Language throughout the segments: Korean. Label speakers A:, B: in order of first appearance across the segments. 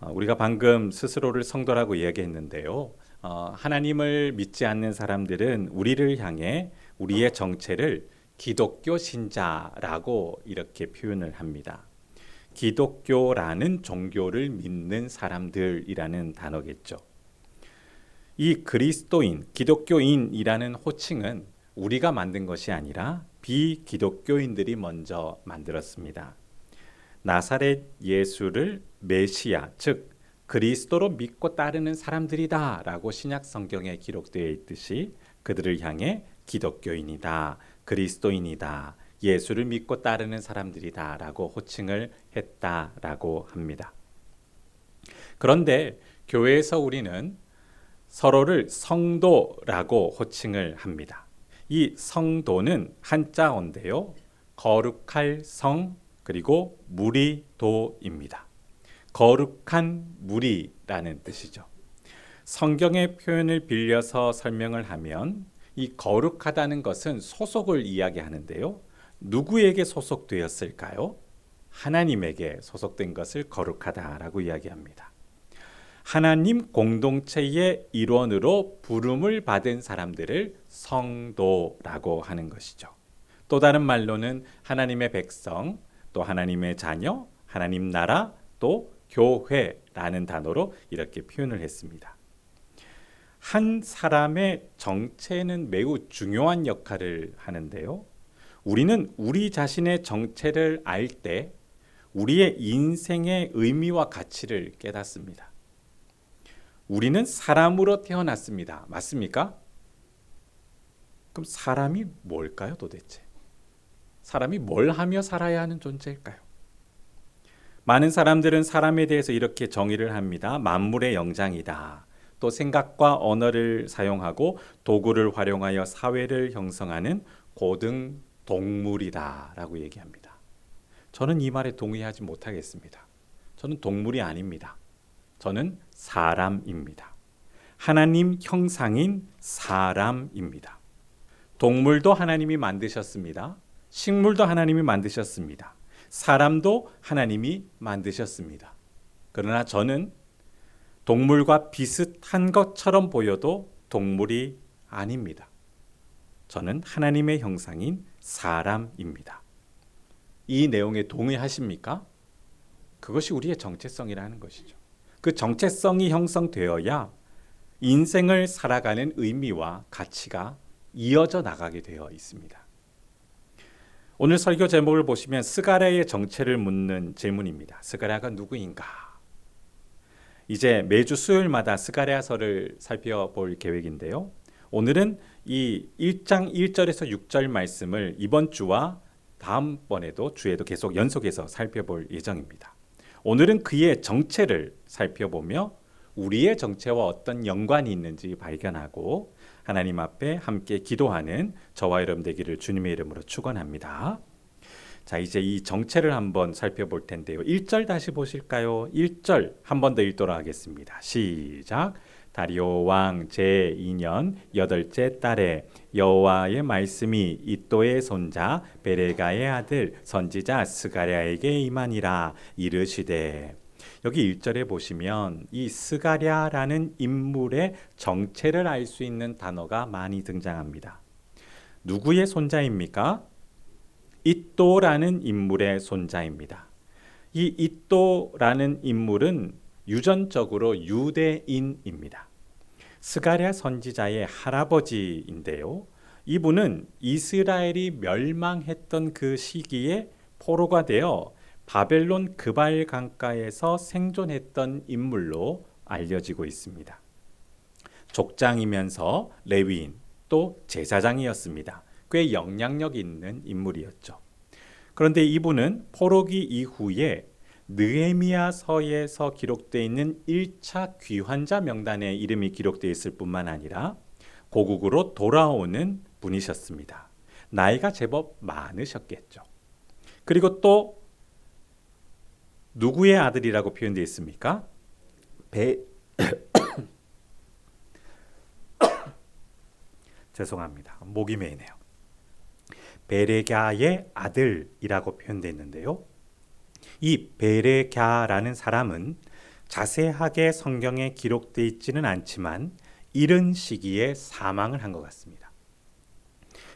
A: 우리가 방금 스스로를 성도라고 이야기했는데요. 하나님을 믿지 않는 사람들은 우리를 향해 우리의 정체를 기독교 신자라고 이렇게 표현을 합니다. 기독교라는 종교를 믿는 사람들이라는 단어겠죠. 이 그리스도인, 기독교인이라는 호칭은 우리가 만든 것이 아니라 비기독교인들이 먼저 만들었습니다. 나사렛 예수를 메시아, 즉 그리스도로 믿고 따르는 사람들이다라고 신약 성경에 기록되어 있듯이 그들을 향해 기독교인이다, 그리스도인이다, 예수를 믿고 따르는 사람들이다라고 호칭을 했다라고 합니다. 그런데 교회에서 우리는 서로를 성도라고 호칭을 합니다. 이 성도는 한자어인데요. 거룩할 성 그리고 무리도입니다. 거룩한 무리라는 뜻이죠. 성경의 표현을 빌려서 설명을 하면 이 거룩하다는 것은 소속을 이야기하는데요. 누구에게 소속되었을까요? 하나님에게 소속된 것을 거룩하다라고 이야기합니다. 하나님 공동체의 일원으로 부름을 받은 사람들을 성도라고 하는 것이죠. 또 다른 말로는 하나님의 백성, 또 하나님의 자녀, 하나님 나라, 또 교회라는 단어로 이렇게 표현을 했습니다. 한 사람의 정체는 매우 중요한 역할을 하는데요. 우리는 우리 자신의 정체를 알 때 우리의 인생의 의미와 가치를 깨닫습니다. 우리는 사람으로 태어났습니다. 맞습니까? 그럼 사람이 뭘까요, 도대체? 사람이 뭘 하며 살아야 하는 존재일까요? 많은 사람들은 사람에 대해서 이렇게 정의를 합니다. 만물의 영장이다. 또 생각과 언어를 사용하고 도구를 활용하여 사회를 형성하는 고등 동물이다 라고 얘기합니다. 저는 이 말에 동의하지 못하겠습니다. 저는 동물이 아닙니다. 저는 사람입니다. 하나님 형상인 사람입니다. 동물도 하나님이 만드셨습니다. 식물도 하나님이 만드셨습니다. 사람도 하나님이 만드셨습니다. 그러나 저는 동물과 비슷한 것처럼 보여도 동물이 아닙니다. 저는 하나님의 형상인 사람입니다. 이 내용에 동의하십니까? 그것이 우리의 정체성이라는 것이죠. 그 정체성이 형성되어야 인생을 살아가는 의미와 가치가 이어져 나가게 되어 있습니다. 오늘 설교 제목을 보시면 스가랴의 정체를 묻는 질문입니다. 스가랴가 누구인가? 이제 매주 수요일마다 스가랴서를 살펴볼 계획인데요. 오늘은 이 1장 1절에서 6절 말씀을 이번 주와 다음번에도 주에도 계속 연속해서 살펴볼 예정입니다. 오늘은 그의 정체를 살펴보며 우리의 정체와 어떤 연관이 있는지 발견하고 하나님 앞에 함께 기도하는 저와 여러분 되기를 주님의 이름으로 축원합니다. 자, 이제 이 정체를 한번 살펴볼 텐데요. 1절 다시 보실까요? 1절 한 번 더 읽도록 하겠습니다. 시작. 다리오 왕 제2년 8째 달에 여호와의 말씀이 이또의 손자 베레가의 아들 선지자 스가랴에게 임하니라. 이르시되, 여기 1절에 보시면 이 스가랴라는 인물의 정체를 알 수 있는 단어가 많이 등장합니다. 누구의 손자입니까? 이또라는 인물의 손자입니다. 이 이또라는 인물은 유전적으로 유대인입니다. 스가랴 선지자의 할아버지인데요. 이분은 이스라엘이 멸망했던 그 시기에 포로가 되어 바벨론 그발 강가에서 생존했던 인물로 알려지고 있습니다. 족장이면서 레위인 또 제사장이었습니다. 꽤 영향력 있는 인물이었죠. 그런데 이분은 포로기 이후에 느헤미야서에서 기록되어 있는 1차 귀환자 명단에 이름이 기록되어 있을 뿐만 아니라 고국으로 돌아오는 분이셨습니다. 나이가 제법 많으셨겠죠. 그리고 또 누구의 아들이라고 표현되어 있습니까? 죄송합니다. 목이 메이네요. 베레갸의 아들이라고 표현되어 있는데요. 이 베레갸라는 사람은 자세하게 성경에 기록되어 있지는 않지만 이른 시기에 사망을 한 것 같습니다.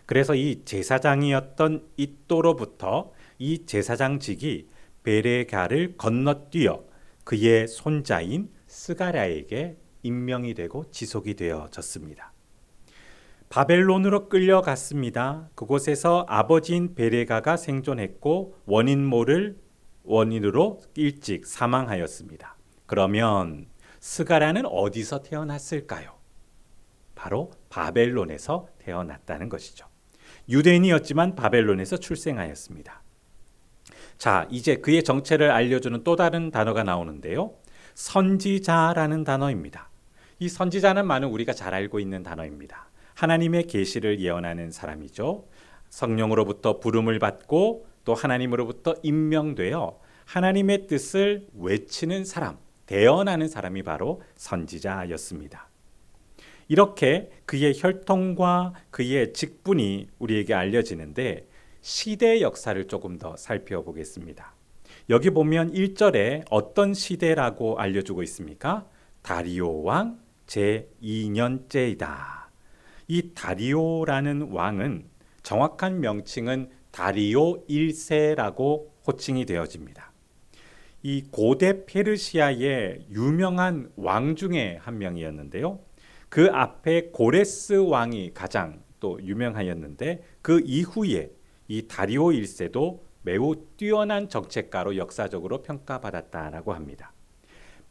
A: 그래서 이 제사장이었던 이또로부터 이 제사장직이 베레가를 건너뛰어 그의 손자인 스가랴에게 임명이 되고 지속이 되어졌습니다. 바벨론으로 끌려갔습니다. 그곳에서 아버지인 베레가가 생존했고 원인으로 일찍 사망하였습니다. 그러면 스가랴는 어디서 태어났을까요? 바로 바벨론에서 태어났다는 것이죠. 유대인이었지만 바벨론에서 출생하였습니다. 자, 이제 그의 정체를 알려주는 또 다른 단어가 나오는데요. 선지자라는 단어입니다. 이 선지자는 많은 우리가 잘 알고 있는 단어입니다. 하나님의 계시를 예언하는 사람이죠. 성령으로부터 부름을 받고 또 하나님으로부터 임명되어 하나님의 뜻을 외치는 사람, 대언하는 사람이 바로 선지자였습니다. 이렇게 그의 혈통과 그의 직분이 우리에게 알려지는데 시대 역사를 조금 더 살펴보겠습니다. 여기 보면 1절에 어떤 시대라고 알려주고 있습니까? 다리오 왕 제2년째이다. 이 다리오라는 왕은 정확한 명칭은 다리오 1세라고 호칭이 되어집니다. 이 고대 페르시아의 유명한 왕 중에 한 명이었는데요. 그 앞에 고레스 왕이 가장 또 유명하였는데 그 이후에 이 다리오 1세도 매우 뛰어난 정책가로 역사적으로 평가받았다라고 합니다.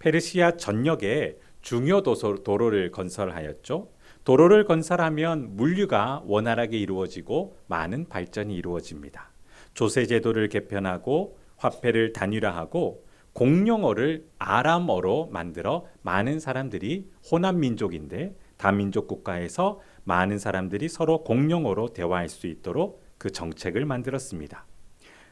A: 페르시아 전역에 중요 도로를 건설하였죠. 도로를 건설하면 물류가 원활하게 이루어지고 많은 발전이 이루어집니다. 조세제도를 개편하고 화폐를 단일화하고 공용어를 아람어로 만들어 많은 사람들이 호남 민족인데 다민족 국가에서 많은 사람들이 서로 공용어로 대화할 수 있도록 그 정책을 만들었습니다.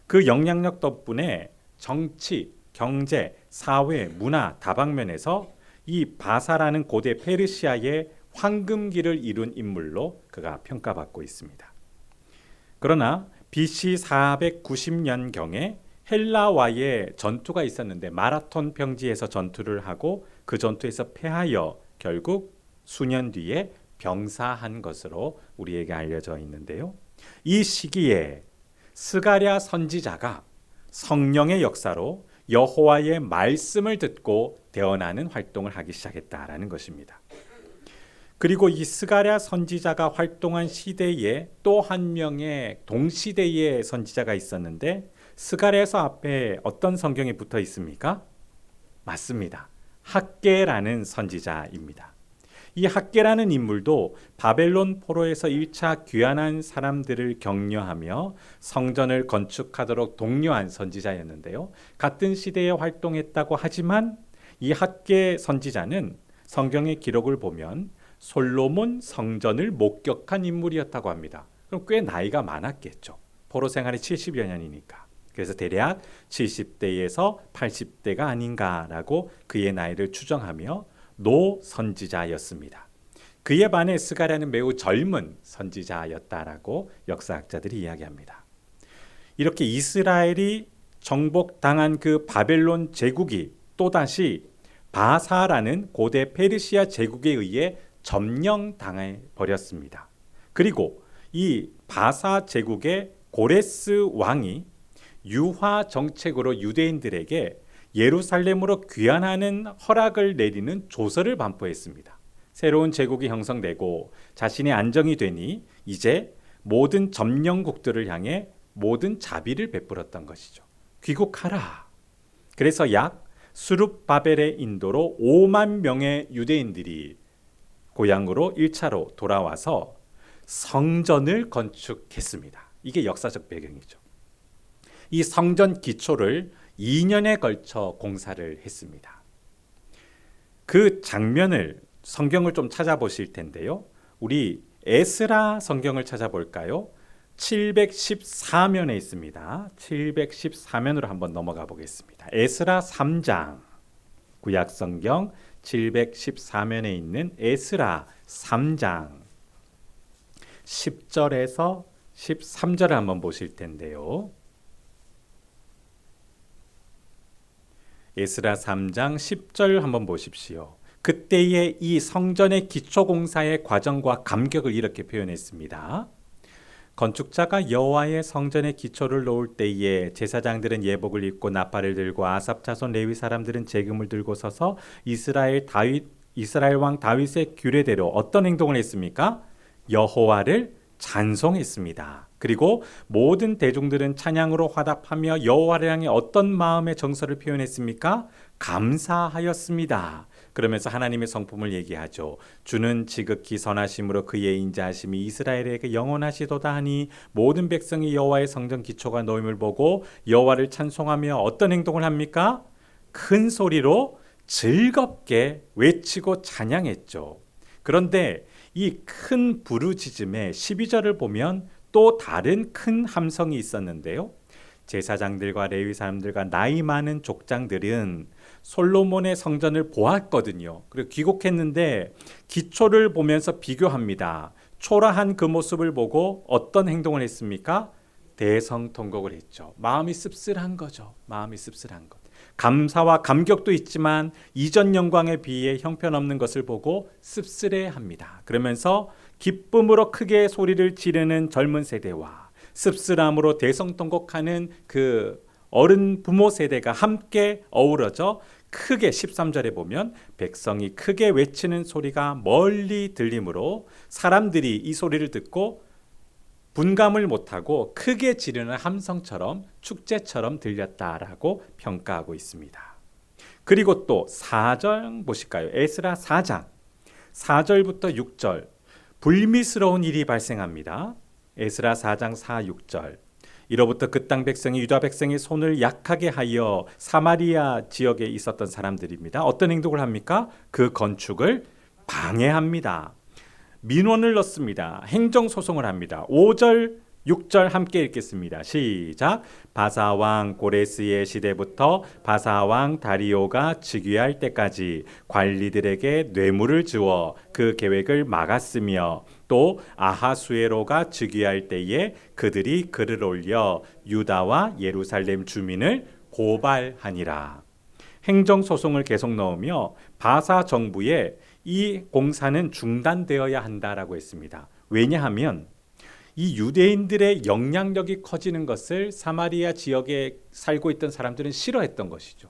A: 그 영향력 덕분에 정치, 경제, 사회, 문화 다방면에서 이 바사라는 고대 페르시아의 황금기를 이룬 인물로 그가 평가받고 있습니다. 그러나 BC 490년경에 헬라와의 전투가 있었는데 마라톤 평지에서 전투를 하고 그 전투에서 패하여 결국 수년 뒤에 병사한 것으로 우리에게 알려져 있는데요. 이 시기에 스가랴 선지자가 성령의 역사로 여호와의 말씀을 듣고 대언하는 활동을 하기 시작했다라는 것입니다. 그리고 이 스가랴 선지자가 활동한 시대에 또 한 명의 동시대의 선지자가 있었는데 스가랴서 앞에 어떤 성경이 붙어 있습니까? 맞습니다. 학개라는 선지자입니다. 이 학개라는 인물도 바벨론 포로에서 1차 귀환한 사람들을 격려하며 성전을 건축하도록 독려한 선지자였는데요. 같은 시대에 활동했다고 하지만 이 학개 선지자는 성경의 기록을 보면 솔로몬 성전을 목격한 인물이었다고 합니다. 그럼 꽤 나이가 많았겠죠. 포로 생활이 70여 년이니까. 그래서 대략 70대에서 80대가 아닌가라고 그의 나이를 추정하며 노 선지자였습니다. 그에 반해 스가랴는 매우 젊은 선지자였다라고 역사학자들이 이야기합니다. 이렇게 이스라엘이 정복당한 그 바벨론 제국이 또다시 바사라는 고대 페르시아 제국에 의해 점령당해 버렸습니다. 그리고 이 바사 제국의 고레스 왕이 유화 정책으로 유대인들에게 예루살렘으로 귀환하는 허락을 내리는 조서를 반포했습니다. 새로운 제국이 형성되고 자신의 안정이 되니 이제 모든 점령국들을 향해 모든 자비를 베풀었던 것이죠. 귀국하라. 그래서 약 수룹바벨의 인도로 5만 명의 유대인들이 고향으로 1차로 돌아와서 성전을 건축했습니다. 이게 역사적 배경이죠. 이 성전 기초를 2년에 걸쳐 공사를 했습니다. 그 장면을 성경을 좀 찾아보실 텐데요. 우리 에스라 성경을 찾아볼까요? 714면에 있습니다. 714면으로 한번 넘어가 보겠습니다. 에스라 3장 구약 성경 714면에 있는 에스라 3장 10절에서 13절을 한번 보실 텐데요. 에스라 3장 10절 한번 보십시오. 그때의 이 성전의 기초공사의 과정과 감격을 이렇게 표현했습니다. 건축자가 여호와의 성전의 기초를 놓을 때에 제사장들은 예복을 입고 나팔을 들고 아삽 자손 레위 사람들은 제금을 들고 서서 이스라엘 왕 다윗의 규례대로 어떤 행동을 했습니까? 여호와를 찬송했습니다. 그리고 모든 대중들은 찬양으로 화답하며 여호와를 향해 어떤 마음의 정서를 표현했습니까? 감사하였습니다. 그러면서 하나님의 성품을 얘기하죠. 주는 지극히 선하심으로 그의 인자하심이 이스라엘에게 영원하시도다 하니 모든 백성이 여호와의 성전 기초가 놓임을 보고 여호와를 찬송하며 어떤 행동을 합니까? 큰 소리로 즐겁게 외치고 찬양했죠. 그런데 이 큰 부르짖음의 12절을 보면 또 다른 큰 함성이 있었는데요. 제사장들과 레위 사람들과 나이 많은 족장들은 솔로몬의 성전을 보았거든요. 그리고 귀국했는데 기초를 보면서 비교합니다. 초라한 그 모습을 보고 어떤 행동을 했습니까? 대성통곡을 했죠. 마음이 씁쓸한 거죠. 마음이 씁쓸한 것. 감사와 감격도 있지만 이전 영광에 비해 형편없는 것을 보고 씁쓸해합니다. 그러면서 기쁨으로 크게 소리를 지르는 젊은 세대와 씁쓸함으로 대성통곡하는 그 어른 부모 세대가 함께 어우러져 크게 13절에 보면 백성이 크게 외치는 소리가 멀리 들리므로 사람들이 이 소리를 듣고 분감을 못하고 크게 지르는 함성처럼 축제처럼 들렸다라고 평가하고 있습니다. 그리고 또 4절 보실까요? 에스라 4장 4절부터 6절 불미스러운 일이 발생합니다. 에스라 4장 4, 6절 이로부터 그 땅 백성이 유다 백성의 손을 약하게 하여 사마리아 지역에 있었던 사람들입니다. 어떤 행동을 합니까? 그 건축을 방해합니다. 민원을 넣습니다. 행정소송을 합니다. 5절, 6절 함께 읽겠습니다. 시작. 바사왕 고레스의 시대부터 바사왕 다리오가 즉위할 때까지 관리들에게 뇌물을 주어 그 계획을 막았으며 또 아하수에로가 즉위할 때에 그들이 글을 올려 유다와 예루살렘 주민을 고발하니라. 행정소송을 계속 넣으며 바사 정부에 이 공사는 중단되어야 한다라고 했습니다. 왜냐하면 이 유대인들의 영향력이 커지는 것을 사마리아 지역에 살고 있던 사람들은 싫어했던 것이죠.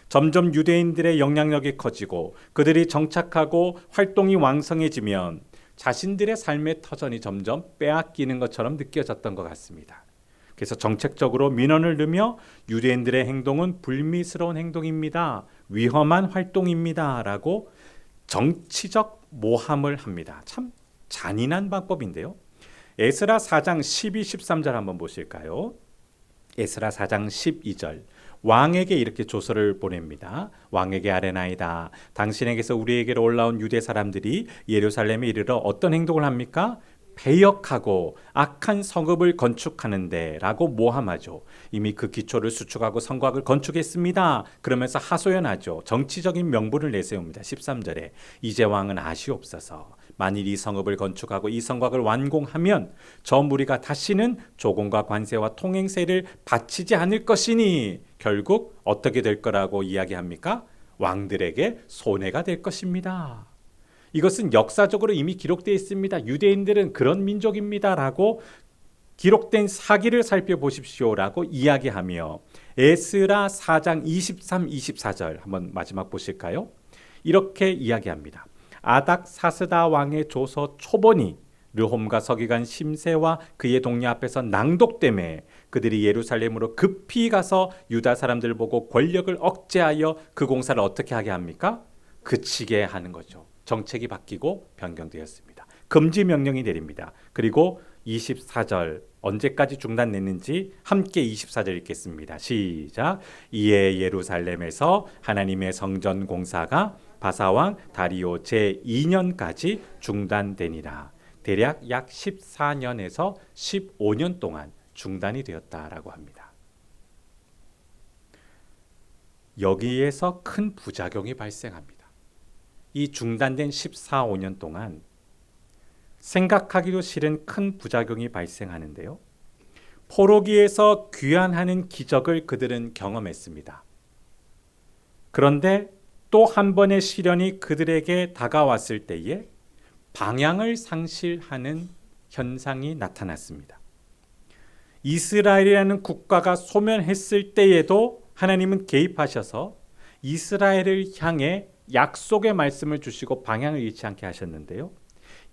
A: 점점 유대인들의 영향력이 커지고 그들이 정착하고 활동이 왕성해지면 자신들의 삶의 터전이 점점 빼앗기는 것처럼 느껴졌던 것 같습니다. 그래서 정책적으로 민원을 넣으며 유대인들의 행동은 불미스러운 행동입니다. 위험한 활동입니다. 라고 정치적 모함을 합니다. 참 잔인한 방법인데요. 에스라 4장 12, 13절 한번 보실까요? 에스라 4장 12절 왕에게 이렇게 조서를 보냅니다. 왕에게 아뢰나이다. 당신에게서 우리에게로 올라온 유대 사람들이 예루살렘에 이르러 어떤 행동을 합니까? 배역하고 악한 성읍을 건축하는데 라고 모함하죠. 이미 그 기초를 수축하고 성곽을 건축했습니다. 그러면서 하소연하죠. 정치적인 명분을 내세웁니다. 13절에 이제 왕은 아시옵소서. 만일 이 성읍을 건축하고 이 성곽을 완공하면 저 무리가 다시는 조공과 관세와 통행세를 바치지 않을 것이니 결국 어떻게 될 거라고 이야기합니까? 왕들에게 손해가 될 것입니다. 이것은 역사적으로 이미 기록되어 있습니다. 유대인들은 그런 민족입니다라고 기록된 사기를 살펴보십시오라고 이야기하며 에스라 4장 23, 24절 한번 마지막 보실까요? 이렇게 이야기합니다. 아닥사스다 왕의 조서 초본이 르홈과 서기관 심세와 그의 동료 앞에서 낭독되매 그들이 예루살렘으로 급히 가서 유다 사람들 보고 권력을 억제하여 그 공사를 어떻게 하게 합니까? 그치게 하는 거죠. 정책이 바뀌고 변경되었습니다. 금지 명령이 내립니다. 그리고 24절 언제까지 중단됐는지 함께 24절 읽겠습니다. 시작. 이에 예루살렘에서 하나님의 성전 공사가 바사왕 다리오 제2년까지 중단되니라. 대략 약 14년에서 15년 동안 중단이 되었다라고 합니다. 여기에서 큰 부작용이 발생합니다. 이 중단된 14, 5년 동안 생각하기도 싫은 큰 부작용이 발생하는데요. 포로기에서 귀환하는 기적을 그들은 경험했습니다. 그런데 또 한 번의 시련이 그들에게 다가왔을 때에 방향을 상실하는 현상이 나타났습니다. 이스라엘이라는 국가가 소멸했을 때에도 하나님은 개입하셔서 이스라엘을 향해 약속의 말씀을 주시고 방향을 잃지 않게 하셨는데요.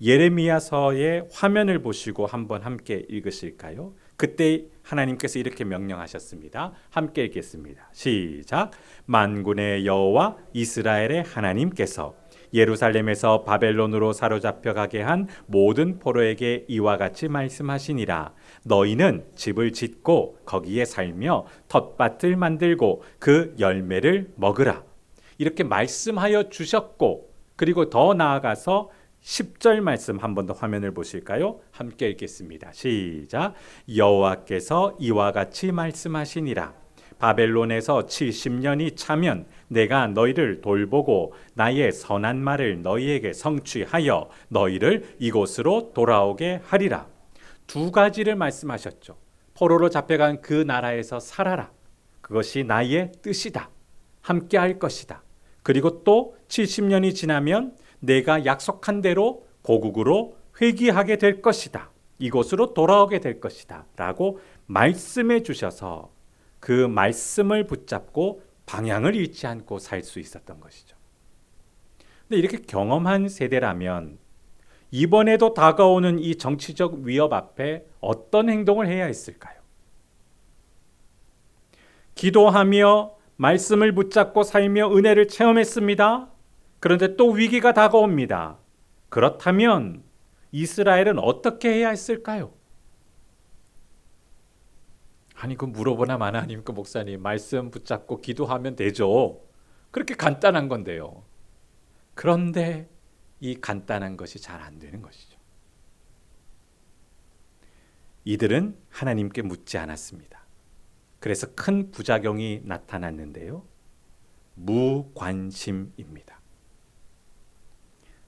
A: 예레미야서의 화면을 보시고 한번 함께 읽으실까요? 그때 하나님께서 이렇게 명령하셨습니다. 함께 읽겠습니다. 시작. 만군의 여호와 이스라엘의 하나님께서 예루살렘에서 바벨론으로 사로잡혀 가게 한 모든 포로에게 이와 같이 말씀하시니라. 너희는 집을 짓고 거기에 살며 텃밭을 만들고 그 열매를 먹으라. 이렇게 말씀하여 주셨고, 그리고 더 나아가서 10절 말씀 한 번 더 화면을 보실까요? 함께 읽겠습니다. 시작. 여호와께서 이와 같이 말씀하시니라. 바벨론에서 70년이 차면 내가 너희를 돌보고 나의 선한 말을 너희에게 성취하여 너희를 이곳으로 돌아오게 하리라. 두 가지를 말씀하셨죠. 포로로 잡혀간 그 나라에서 살아라. 그것이 나의 뜻이다. 함께 할 것이다. 그리고 또 70년이 지나면 내가 약속한 대로 고국으로 회귀하게 될 것이다. 이곳으로 돌아오게 될 것이다. 라고 말씀해 주셔서 그 말씀을 붙잡고 방향을 잃지 않고 살 수 있었던 것이죠. 근데 이렇게 경험한 세대라면 이번에도 다가오는 이 정치적 위협 앞에 어떤 행동을 해야 했을까요? 기도하며 말씀을 붙잡고 살며 은혜를 체험했습니다. 그런데 또 위기가 다가옵니다. 그렇다면 이스라엘은 어떻게 해야 했을까요? 아니, 그 물어보나 마나 하님, 그 목사님, 말씀 붙잡고 기도하면 되죠. 그렇게 간단한 건데요. 그런데 이 간단한 것이 잘 안 되는 것이죠. 이들은 하나님께 묻지 않았습니다. 그래서 큰 부작용이 나타났는데요. 무관심입니다.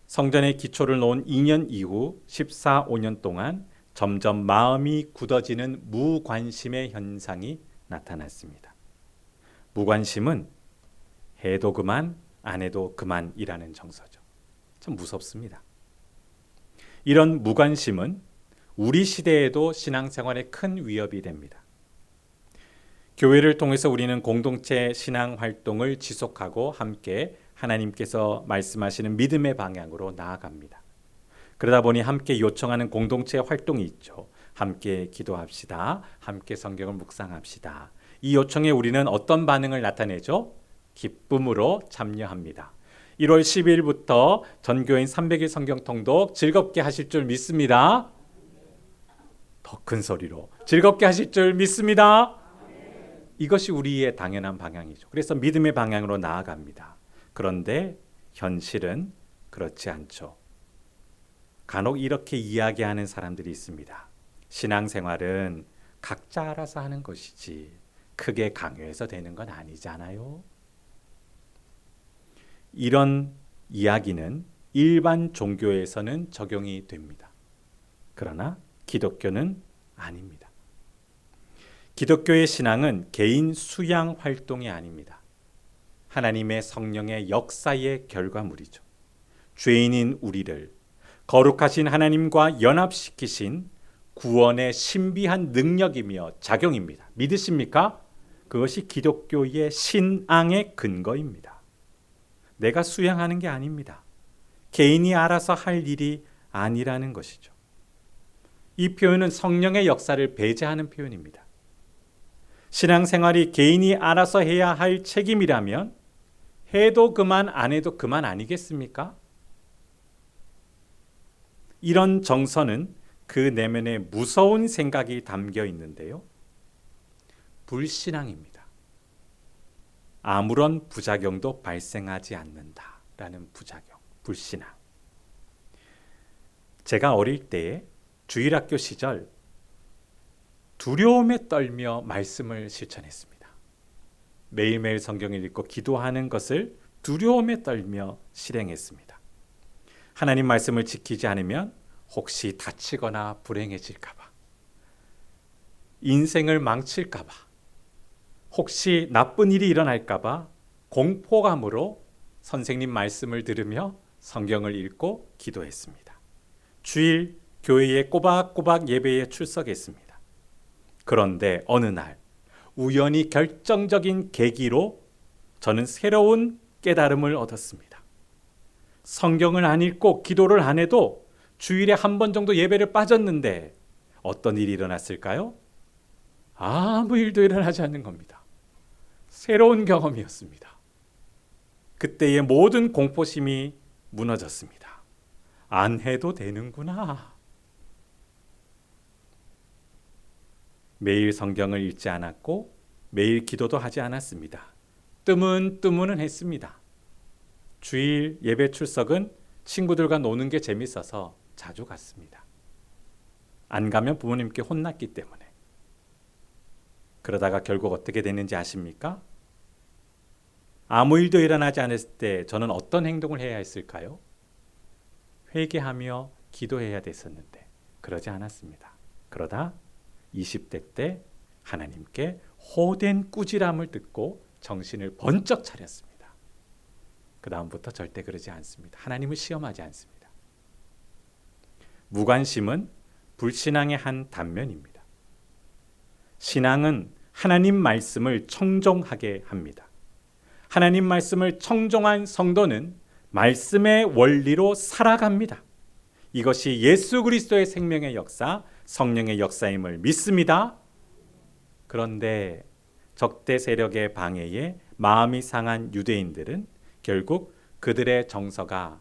A: 성전의 기초를 놓은 2년 이후 14, 5년 동안 점점 마음이 굳어지는 무관심의 현상이 나타났습니다. 무관심은 해도 그만, 안 해도 그만이라는 정서죠. 참 무섭습니다. 이런 무관심은 우리 시대에도 신앙생활에 큰 위협이 됩니다. 교회를 통해서 우리는 공동체 신앙 활동을 지속하고 함께 하나님께서 말씀하시는 믿음의 방향으로 나아갑니다. 그러다 보니 함께 요청하는 공동체 활동이 있죠. 함께 기도합시다. 함께 성경을 묵상합시다. 이 요청에 우리는 어떤 반응을 나타내죠? 기쁨으로 참여합니다. 1월 10일부터 전교인 300일 성경 통독 즐겁게 하실 줄 믿습니다. 더 큰 소리로 즐겁게 하실 줄 믿습니다. 이것이 우리의 당연한 방향이죠. 그래서 믿음의 방향으로 나아갑니다. 그런데 현실은 그렇지 않죠. 간혹 이렇게 이야기하는 사람들이 있습니다. 신앙생활은 각자 알아서 하는 것이지 크게 강요해서 되는 건 아니잖아요. 이런 이야기는 일반 종교에서는 적용이 됩니다. 그러나 기독교는 아닙니다. 기독교의 신앙은 개인 수양 활동이 아닙니다. 하나님의 성령의 역사의 결과물이죠. 죄인인 우리를 거룩하신 하나님과 연합시키신 구원의 신비한 능력이며 작용입니다. 믿으십니까? 그것이 기독교의 신앙의 근거입니다. 내가 수양하는 게 아닙니다. 개인이 알아서 할 일이 아니라는 것이죠. 이 표현은 성령의 역사를 배제하는 표현입니다. 신앙생활이 개인이 알아서 해야 할 책임이라면 해도 그만, 안 해도 그만 아니겠습니까? 이런 정서는 그 내면에 무서운 생각이 담겨 있는데요. 불신앙입니다. 아무런 부작용도 발생하지 않는다라는 부작용, 불신앙. 제가 어릴 때에 주일학교 시절 두려움에 떨며 말씀을 실천했습니다. 매일매일 성경을 읽고 기도하는 것을 두려움에 떨며 실행했습니다. 하나님 말씀을 지키지 않으면 혹시 다치거나 불행해질까 봐, 인생을 망칠까 봐, 혹시 나쁜 일이 일어날까 봐 공포감으로 선생님 말씀을 들으며 성경을 읽고 기도했습니다. 주일 교회에 꼬박꼬박 예배에 출석했습니다. 그런데 어느 날 우연히 결정적인 계기로 저는 새로운 깨달음을 얻었습니다. 성경을 안 읽고 기도를 안 해도 주일에 한 번 정도 예배를 빠졌는데 어떤 일이 일어났을까요? 아무 일도 일어나지 않는 겁니다. 새로운 경험이었습니다. 그때의 모든 공포심이 무너졌습니다. 안 해도 되는구나. 매일 성경을 읽지 않았고 매일 기도도 하지 않았습니다. 뜨문뜨문은 했습니다. 주일 예배 출석은 친구들과 노는 게 재밌어서 자주 갔습니다. 안 가면 부모님께 혼났기 때문에. 그러다가 결국 어떻게 됐는지 아십니까? 아무 일도 일어나지 않았을 때 저는 어떤 행동을 해야 했을까요? 회개하며 기도해야 됐었는데 그러지 않았습니다. 그러다 20대 때 하나님께 호된 꾸지람을 듣고 정신을 번쩍 차렸습니다. 그 다음부터 절대 그러지 않습니다. 하나님을 시험하지 않습니다. 무관심은 불신앙의 한 단면입니다. 신앙은 하나님 말씀을 청종하게 합니다. 하나님 말씀을 청종한 성도는 말씀의 원리로 살아갑니다. 이것이 예수 그리스도의 생명의 역사, 성령의 역사임을 믿습니다. 그런데 적대 세력의 방해에 마음이 상한 유대인들은 결국 그들의 정서가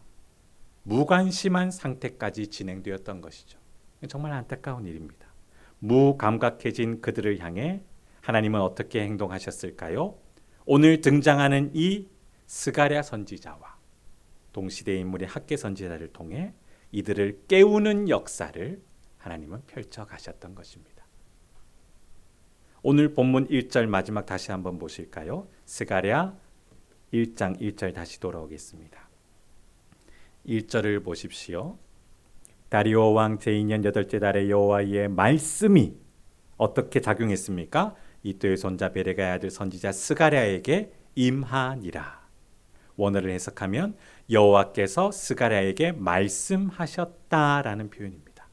A: 무관심한 상태까지 진행되었던 것이죠. 정말 안타까운 일입니다. 무감각해진 그들을 향해 하나님은 어떻게 행동하셨을까요? 오늘 등장하는 이 스가랴 선지자와 동시대 인물의 학개 선지자를 통해 이들을 깨우는 역사를 하나님은 펼쳐 가셨던 것입니다. 오늘 본문 1절 마지막 다시 한번 보실까요? 스가랴 1장 1절 다시 돌아오겠습니다. 1절을 보십시오. 다리오 왕 제2년 8째 달에 여호와의 말씀이 어떻게 작용했습니까? 이또의 손자 베레가의 아들 선지자 스가랴에게 임하니라. 원어를 해석하면 여호와께서 스가랴에게 말씀하셨다라는 표현입니다.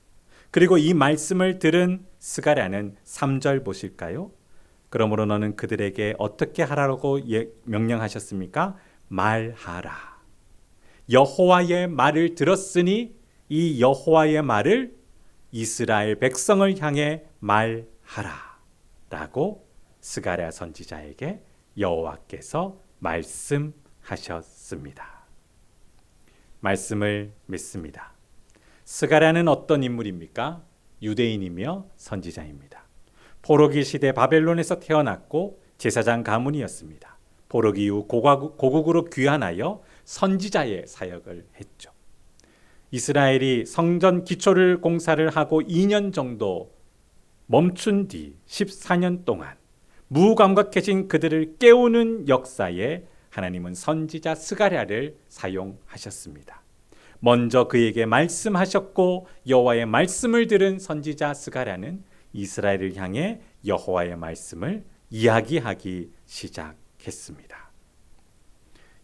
A: 그리고 이 말씀을 들은 스가랴는 3절 보실까요? 그러므로 너는 그들에게 어떻게 하라고 명령하셨습니까? 말하라. 여호와의 말을 들었으니 이 여호와의 말을 이스라엘 백성을 향해 말하라 라고 스가랴 선지자에게 여호와께서 말씀하셨습니다. 말씀을 믿습니다. 스가랴는 어떤 인물입니까? 유대인이며 선지자입니다. 포로기 시대 바벨론에서 태어났고 제사장 가문이었습니다. 포로기 이후 고국으로 귀환하여 선지자의 사역을 했죠. 이스라엘이 성전 기초를 공사를 하고 2년 정도 멈춘 뒤 14년 동안 무감각해진 그들을 깨우는 역사에 하나님은 선지자 스가랴를 사용하셨습니다. 먼저 그에게 말씀하셨고 여호와의 말씀을 들은 선지자 스가랴는 이스라엘을 향해 여호와의 말씀을 이야기하기 시작했습니다.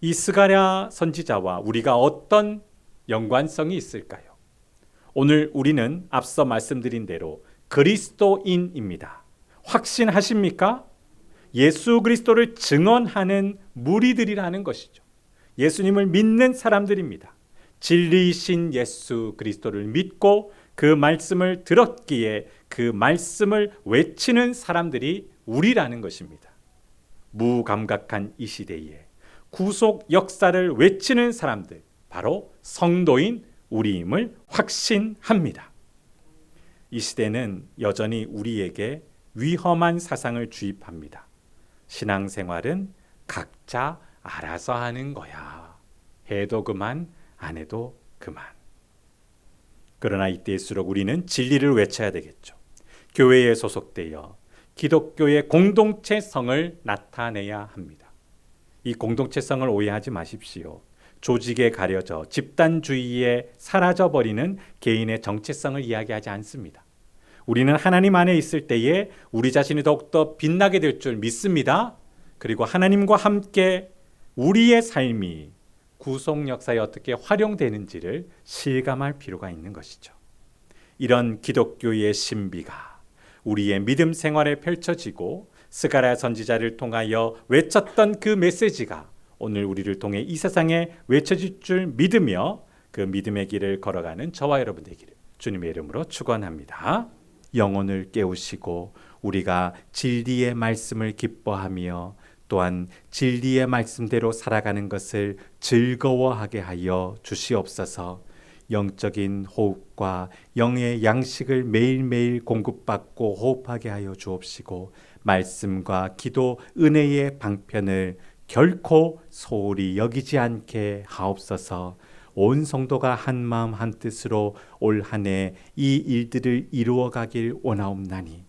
A: 이 스가랴 선지자와 우리가 어떤 연관성이 있을까요? 오늘 우리는 앞서 말씀드린 대로 그리스도인입니다. 확신하십니까? 예수 그리스도를 증언하는 무리들이라는 것이죠. 예수님을 믿는 사람들입니다. 진리이신 예수 그리스도를 믿고 그 말씀을 들었기에 그 말씀을 외치는 사람들이 우리라는 것입니다. 무감각한 이 시대에 구속 역사를 외치는 사람들, 바로 성도인 우리임을 확신합니다. 이 시대는 여전히 우리에게 위험한 사상을 주입합니다. 신앙생활은 각자 알아서 하는 거야. 해도 그만, 안 해도 그만. 그러나 이때일수록 우리는 진리를 외쳐야 되겠죠. 교회에 소속되어 기독교의 공동체성을 나타내야 합니다. 이 공동체성을 오해하지 마십시오. 조직에 가려져 집단주의에 사라져버리는 개인의 정체성을 이야기하지 않습니다. 우리는 하나님 안에 있을 때에 우리 자신이 더욱더 빛나게 될 줄 믿습니다. 그리고 하나님과 함께 우리의 삶이 구속 역사에 어떻게 활용되는지를 실감할 필요가 있는 것이죠. 이런 기독교의 신비가 우리의 믿음 생활에 펼쳐지고 스가랴 선지자를 통하여 외쳤던 그 메시지가 오늘 우리를 통해 이 세상에 외쳐질 줄 믿으며 그 믿음의 길을 걸어가는 저와 여러분 되기를 주님의 이름으로 축원합니다. 영혼을 깨우시고 우리가 진리의 말씀을 기뻐하며 또한 진리의 말씀대로 살아가는 것을 즐거워하게 하여 주시옵소서. 영적인 호흡과 영의 양식을 매일매일 공급받고 호흡하게 하여 주옵시고 말씀과 기도, 은혜의 방편을 결코 소홀히 여기지 않게 하옵소서. 온 성도가 한 마음 한 뜻으로 올 한 해 이 일들을 이루어 가길 원하옵나니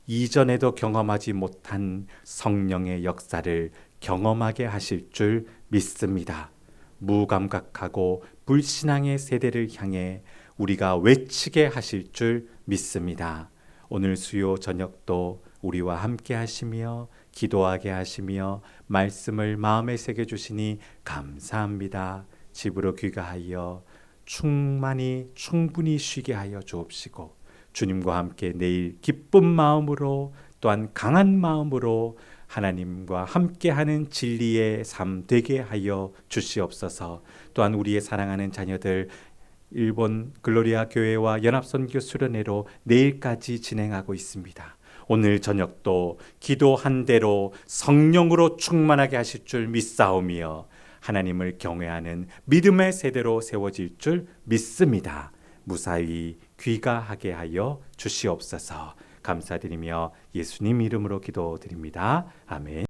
A: 이전에도 경험하지 못한 성령의 역사를 경험하게 하실 줄 믿습니다. 무감각하고 불신앙의 세대를 향해 우리가 외치게 하실 줄 믿습니다. 오늘 수요 저녁도 우리와 함께 하시며 기도하게 하시며 말씀을 마음에 새겨 주시니 감사합니다. 집으로 귀가하여 충분히 쉬게 하여 주옵시고 주님과 함께 내일 기쁜 마음으로 또한 강한 마음으로 하나님과 함께하는 진리의 삶 되게 하여 주시옵소서. 또한 우리의 사랑하는 자녀들 일본 글로리아 교회와 연합선교 수련회로 내일까지 진행하고 있습니다. 오늘 저녁도 기도한 대로 성령으로 충만하게 하실 줄 믿사오며 하나님을 경외하는 믿음의 세대로 세워질 줄 믿습니다. 무사히 귀가하게 하여 주시옵소서. 감사드리며 예수님 이름으로 기도드립니다. 아멘.